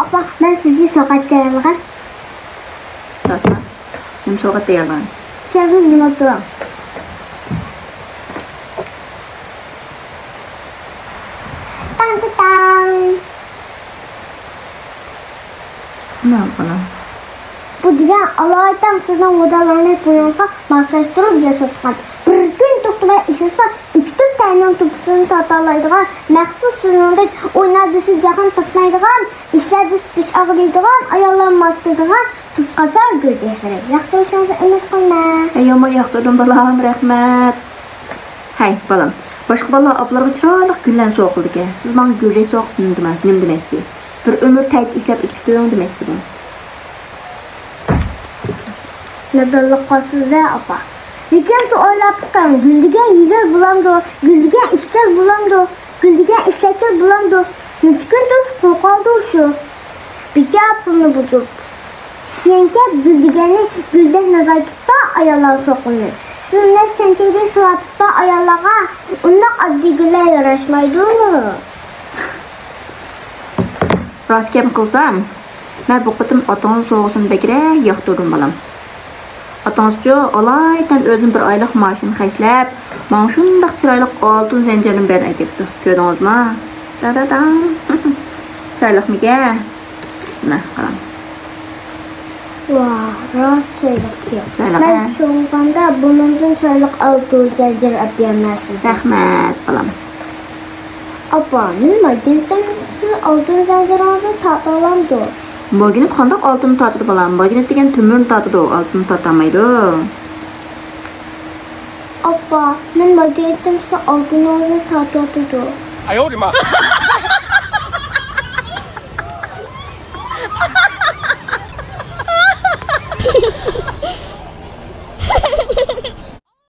Apa, ben sizi sokakta yalgan. Zaten. Hem sokakta yalan. Kendiniz yumurtluğum. Tan. Ne yapalım? Bu diyen Allah'tan sizden odalarını koyunsa masajtırıp yaşatkan. Bir gün tutmaya işese iki tane topusunu tatalaydıgan, məxsus sınırdık oynadısı jahan tutmaydıgan, işlədisi piş ağlaydıgan, ayarlanmasıdıgan tutkazar gözəkirək. Yaxtırışınızı ümit qılma. Yama yaxtırdım balam, rəhmət. Hay balam. Başqa bala ablarga çıralıq gülən soğuquldu ki. Siz bana gülək soğuq nim deməkdi. Bir ömür təyit işləb ikisiyonu deməkdi bu. Nadırlık qalsız da apa. Lekin oylaptıqan, güldügen yiger bulamdı, güldügen işler bulamdı, güldügen işletler bulamdı. Nüçkündür, korkaldı şu. Bir yapını bulduk. Yenge güldügeni gülden nazar tutsa ayarlar sokulur. Sünnet senteyde sıra tutsa ayarlağa, ondan adli güller yaraşmaydı mı? Rast gap qilsam, men bu qitim otamning so'g'isini bekirək yoqtirdim balam. Atanızca alaydan özüm bir aylıq maaşını xərcləb, bana şundaq çıraylık altın zəncirini bərə getdi. Gördünüz mü? Da. Çıraylık mı ki? Ne qaram. Vah, rast çaylık diyor. Çaylık, Ben çoğundan bunun çaylık altı zəncir öpəyəməsin. Rəhmət balam. Apa, nima gençten altın zənciranızı tatalamdı. Bugün qandaq altını tatırdı balam. Bugün degan tümürni tatırdı, altını tatamaydı. Apa, men magentimsa altın tatladı. 哎呦我的妈！